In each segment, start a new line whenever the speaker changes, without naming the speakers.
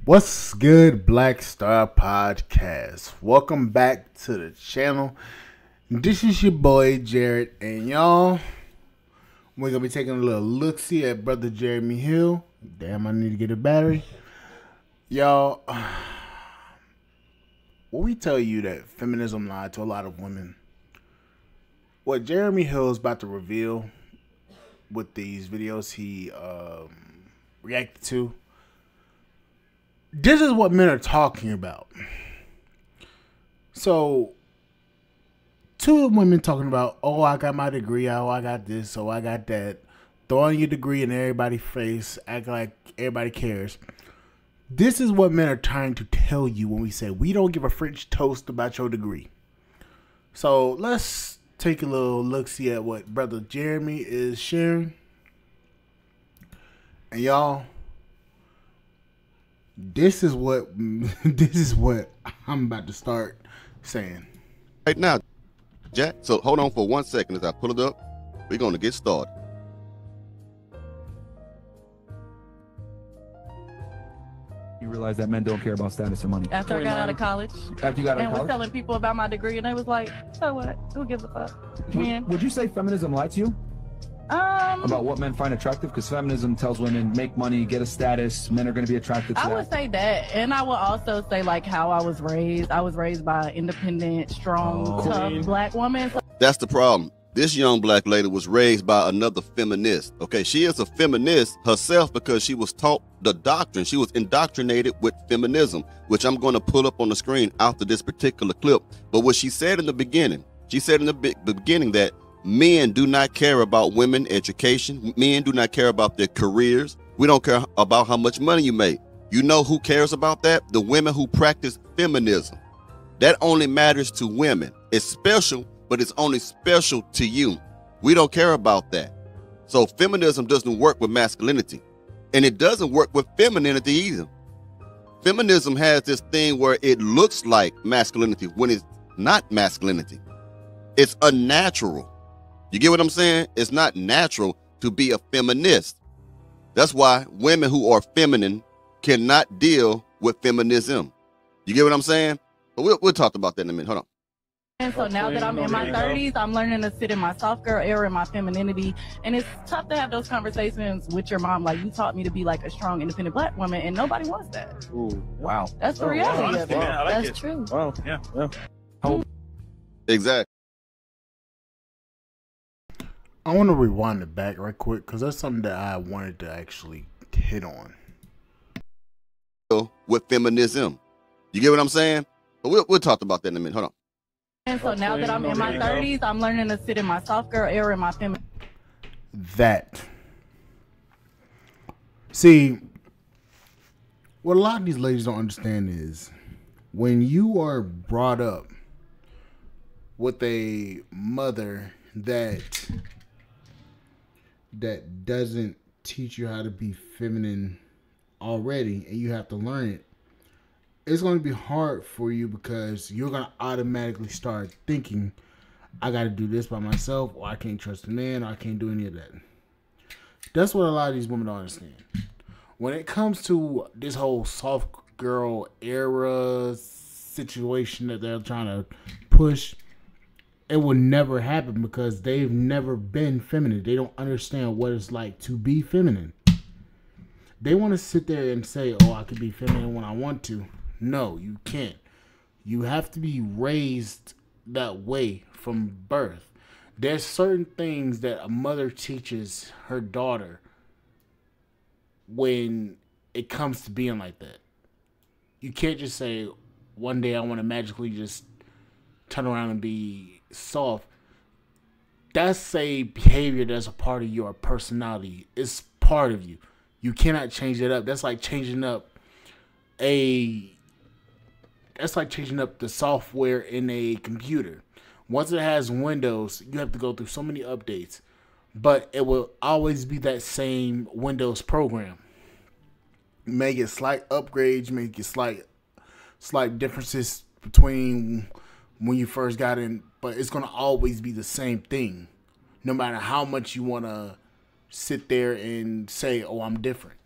What's good, Black Star Podcast? Welcome back to the channel. This is your boy Jared, and y'all, we're gonna be taking a little look-see at Brother Jeremy Hill. Damn, I need to get a battery. Y'all, when we tell you that feminism lied to a lot of women, what Jeremy Hill is about to reveal with these videos he reacted to, this is what men are talking about. So, two women talking about, oh, I got my degree, oh, I got this, oh, I got that. Throwing your degree in everybody's face, acting like everybody cares. This is what men are trying to tell you when we say, we don't give a French toast about your degree. So, let's take a little look-see at what Brother Jeremy is sharing. And y'all, this is what I'm about to start saying
right now, Jack. So hold on for 1 second as I pull it up. We're going to get started.
You realize that men don't care about status or money.
After I got out of college.
After you got out
and
of
was
college?
telling people about my degree, and they was like, so what? Who gives a fuck?
Would you say feminism lied to you about what men find attractive? Because feminism tells women, make money, get a status, men are going to be attracted to
I
that.
would say that. And I would also say, like, how I was raised. I was raised by an independent, strong, tough black woman. So
That's the problem. This young black lady was raised by another feminist. Okay, she is a feminist herself because she was taught the doctrine. She was indoctrinated with feminism, which I'm going to pull up on the screen after this particular clip. But what she said in the beginning, that men do not care about women education. Men do not care about their careers. We don't care about how much money you make. You know who cares about that? The women who practice feminism. That only matters to women. It's special, but it's only special to you. We don't care about that. So feminism doesn't work with masculinity, and it doesn't work with femininity either. Feminism has this thing where it looks like masculinity when it's not masculinity. It's unnatural. You get what I'm saying? It's not natural to be a feminist. That's why women who are feminine cannot deal with feminism. You get what I'm saying? But we'll talk about that in a minute. Hold on.
And so now that I'm in my 30s, I'm learning to sit in my soft girl era and my femininity. And it's tough to have those conversations with your mom. Like, you taught me to be like a strong, independent black woman, and nobody wants that.
Ooh, wow.
That's the reality of it.
Man, I like
That's
it.
true.
Wow, yeah.
Exactly.
I want to rewind it back right quick because that's something that I wanted to actually hit on.
With feminism. You get what I'm saying? But we'll talk about that in a minute. Hold on.
And so now that I'm in my 30s, I'm learning to sit in my soft girl era and my femininity.
That. See, what a lot of these ladies don't understand is when you are brought up with a mother that doesn't teach you how to be feminine already and you have to learn it, it's going to be hard for you because you're going to automatically start thinking, I got to do this by myself, or I can't trust a man, or I can't do any of that. That's what a lot of these women don't understand. When it comes to this whole soft girl era situation that they're trying to push, it will never happen because they've never been feminine. They don't understand what it's like to be feminine. They want to sit there and say, oh, I can be feminine when I want to. No, you can't. You have to be raised that way from birth. There's certain things that a mother teaches her daughter when it comes to being like that. You can't just say, one day I want to magically just turn around and be soft. That's a behavior that's a part of your personality. It's part of you. You cannot change it up. That's like changing up the software in a computer. Once it has Windows, you have to go through so many updates, but it will always be that same Windows program. You may get slight upgrades, you may get slight differences between when you first got in, but it's going to always be the same thing, no matter how much you want to sit there and say, oh, I'm different.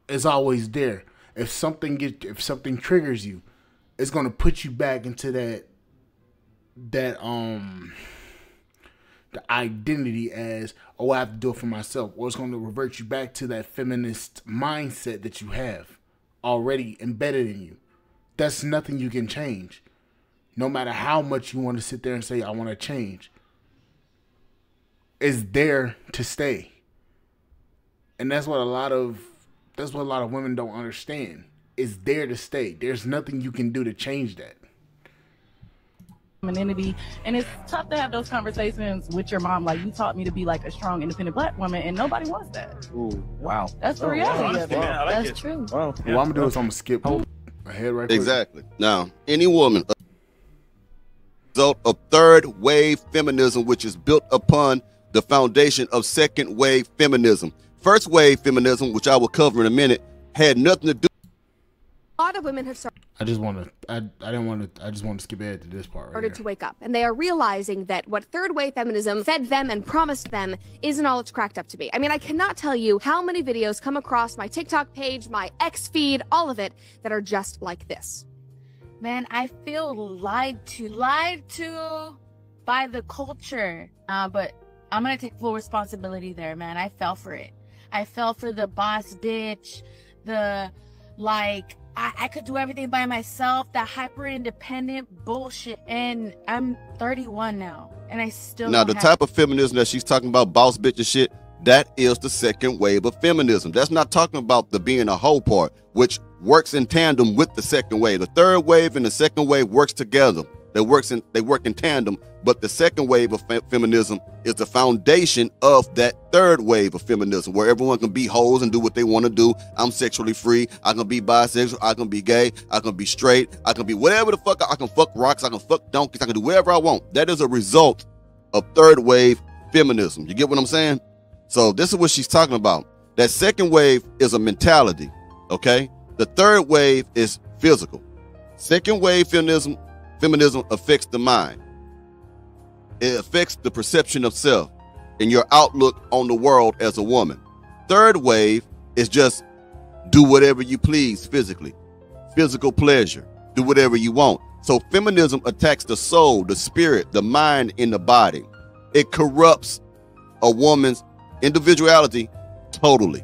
It's always there. If something triggers you, it's gonna put you back into the identity as, oh, I have to do it for myself, or it's going to revert you back to that feminist mindset that you have already embedded in you. That's nothing you can change, no matter how much you want to sit there and say, I want to change. It's there to stay, and that's what a lot of women don't understand. It's there to stay. There's nothing you can do to change that.
Femininity, and it's tough to have those conversations with your mom. Like, you taught me to be like a strong, independent black woman, and nobody wants that.
Ooh, wow.
That's the reality of it.
I like
That's
it.
true.
Wow.
What I'm gonna do is I'm gonna skip ahead right quick.
Exactly. Now, any woman, a result of third wave feminism, which is built upon the foundation of second wave feminism. First wave feminism, which I will cover in a minute, had nothing to do.
A lot of women have started
I just want to skip ahead to this part right here.
to wake up, and they are realizing that what third wave feminism fed them and promised them isn't all it's cracked up to be. I mean, I cannot tell you how many videos come across my TikTok page, my X feed, all of it, that are just like this.
Man, I feel lied to by the culture. But I'm gonna take full responsibility there, man. I fell for it. I fell for the boss bitch, the like, I could do everything by myself, that hyper independent bullshit. And I'm 31 now, and I still
Now,
don't
the
have
type of feminism that she's talking about, boss bitch and shit, that is the second wave of feminism. That's not talking about the being a hoe part, which works in tandem with the second wave. The third wave and the second wave works together. They work in tandem, but the second wave of feminism is the foundation of that third wave of feminism, where everyone can be hoes and do what they want to do. I'm sexually free. I can be bisexual. I can be gay. I can be straight. I can be whatever the fuck. I can fuck rocks. I can fuck donkeys. I can do whatever I want. That is a result of third wave feminism. You get what I'm saying? So this is what she's talking about. That second wave is a mentality, okay? The third wave is physical. Second wave feminism affects the mind. It affects the perception of self and your outlook on the world as a woman. Third wave is just do whatever you please physically. Physical pleasure. Do whatever you want. So feminism attacks the soul, the spirit, the mind, and the body. It corrupts a woman's individuality totally.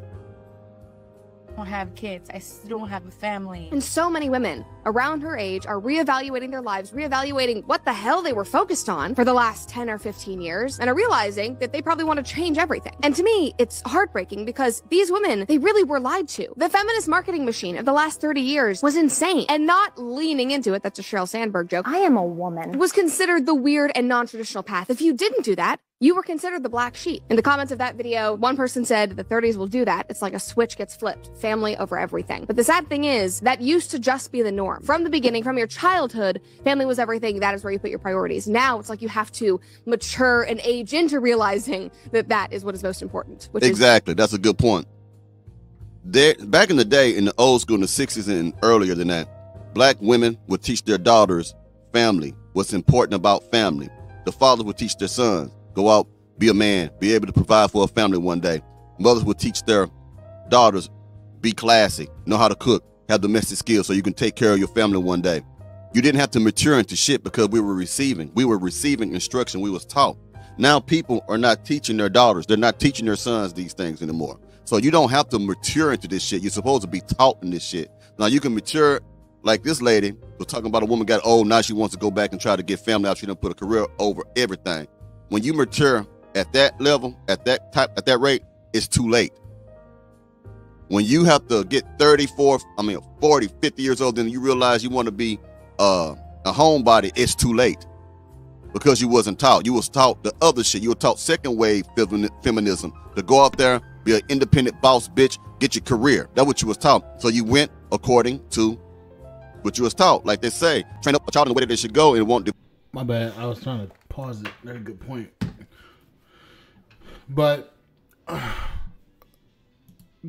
I don't have kids. I still don't have a family.
And so many women around her age are reevaluating their lives, reevaluating what the hell they were focused on for the last 10 or 15 years, and are realizing that they probably want to change everything. And to me, it's heartbreaking because these women, they really were lied to. The feminist marketing machine of the last 30 years was insane, and not leaning into it, that's a Sheryl Sandberg joke,
I am a woman,
was considered the weird and non-traditional path. If you didn't do that, you were considered the black sheep. In the comments of that video, one person said the 30s will do that. It's like a switch gets flipped. Family over everything. But the sad thing is, that used to just be the norm. From the beginning, from your childhood, family was everything. That is where you put your priorities. Now, it's like you have to mature and age into realizing that that is what is most important.
Exactly. That's a good point. Back in the day, in the old school, in the 60s and earlier than that, black women would teach their daughters family, what's important about family. The fathers would teach their sons, go out, be a man, be able to provide for a family one day. Mothers would teach their daughters, be classy, know how to cook, have domestic skills so you can take care of your family one day. You didn't have to mature into shit because we were receiving instruction. We was taught. Now people are not teaching their daughters. They're not teaching their sons these things anymore. So you don't have to mature into this shit. You're supposed to be taught in this shit. Now you can mature, like this lady was talking about. A woman got old. Now she wants to go back and try to get family out. She done put a career over everything. When you mature at that level, at that rate, it's too late. When you have to get 40, 50 years old, then you realize you want to be a homebody, it's too late. Because you wasn't taught. You was taught the other shit. You were taught second wave feminism, to go out there, be an independent boss bitch, get your career. That's what you was taught. So you went according to what you was taught. Like they say, train up a child in the way that they should go, and it won't do.
My bad. I was trying to pause it. That's a good point. But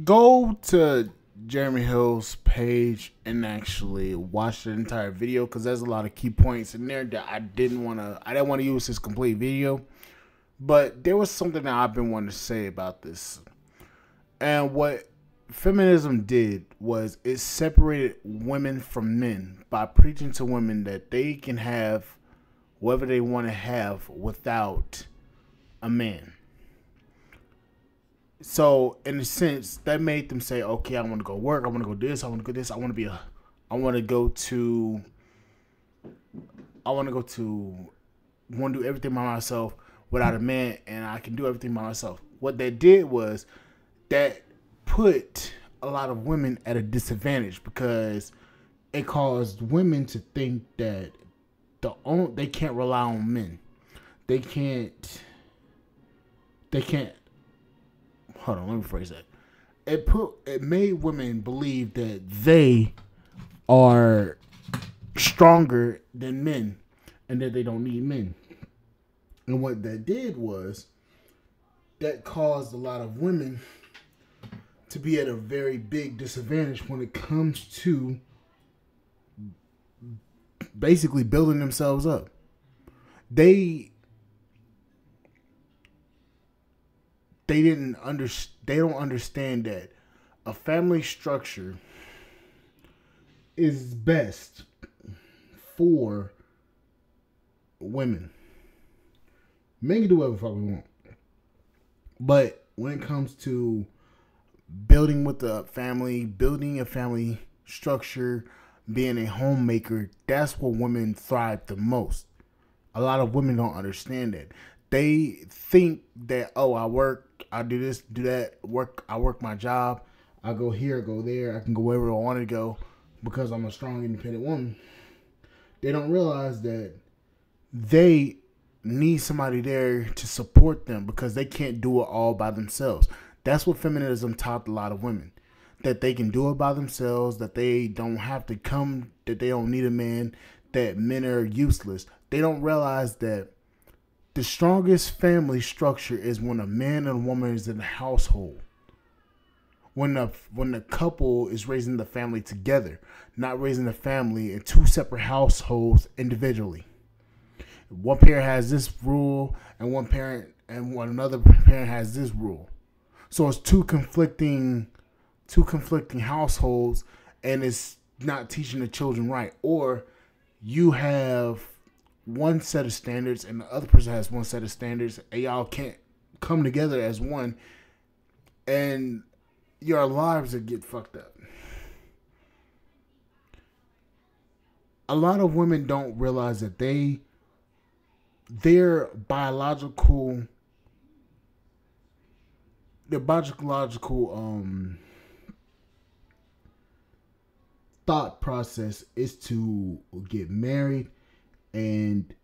go to Jeremy Hill's page and actually watch the entire video, because there's a lot of key points in there that I didn't want to use his complete video. But there was something that I've been wanting to say about this. And what feminism did was it separated women from men by preaching to women that they can have whatever they want to have without a man. So in a sense, that made them say, okay, I want to go work, I want to go this, I want to go this, I want to do everything by myself without a man, and I can do everything by myself. What that did was that put a lot of women at a disadvantage because it caused women to think that they can't rely on men. They can't. Hold on, let me phrase that. It made women believe that they are stronger than men and that they don't need men. And what that did was that caused a lot of women to be at a very big disadvantage when it comes to basically building themselves up. They don't understand that a family structure is best for women. Men can do whatever the fuck we want. But when it comes to building with the family, building a family structure, being a homemaker, that's where women thrive the most. A lot of women don't understand that. They think that, oh, I work, I do this, do that, I work my job, I go here, go there, I can go wherever I want to go because I'm a strong, independent woman. They don't realize that they need somebody there to support them because they can't do it all by themselves. That's what feminism taught a lot of women. That they can do it by themselves, that they don't have to come, that they don't need a man, that men are useless. They don't realize that the strongest family structure is when a man and a woman is in a household. When the couple is raising the family together, not raising the family in two separate households individually. One parent has this rule, and another parent has this rule. So it's two conflicting households, and it's not teaching the children right. Or you have one set of standards and the other person has one set of standards, and y'all can't come together as one, and your lives will get fucked up. A lot of women don't realize that their biological thought process is to get married and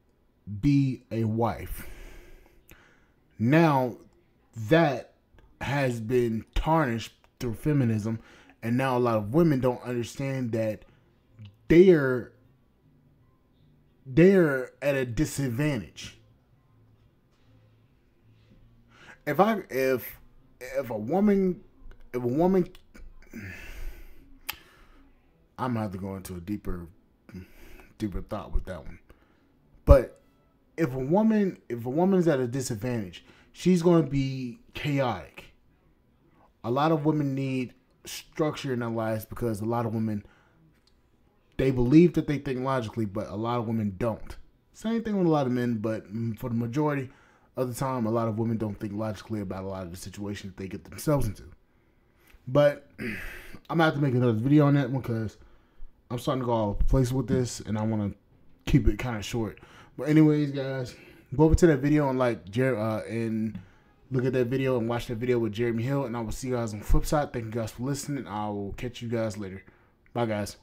be a wife. Now that has been tarnished through feminism, and now a lot of women don't understand that they're at a disadvantage. If a woman, I'm gonna have to go into a deeper thought with that one. But if a woman's at a disadvantage, she's going to be chaotic. A lot of women need structure in their lives because a lot of women, they believe that they think logically, but a lot of women don't. Same thing with a lot of men, but for the majority of the time, a lot of women don't think logically about a lot of the situations they get themselves into. But I'm going to have to make another video on that one because I'm starting to go all over the place with this, and I want to keep it kind of short. But anyways, guys, go over to that video and and look at that video and watch that video with Jeremy Hill, and I will see you guys on the flip side. Thank you guys for listening. I will catch you guys later. Bye, guys.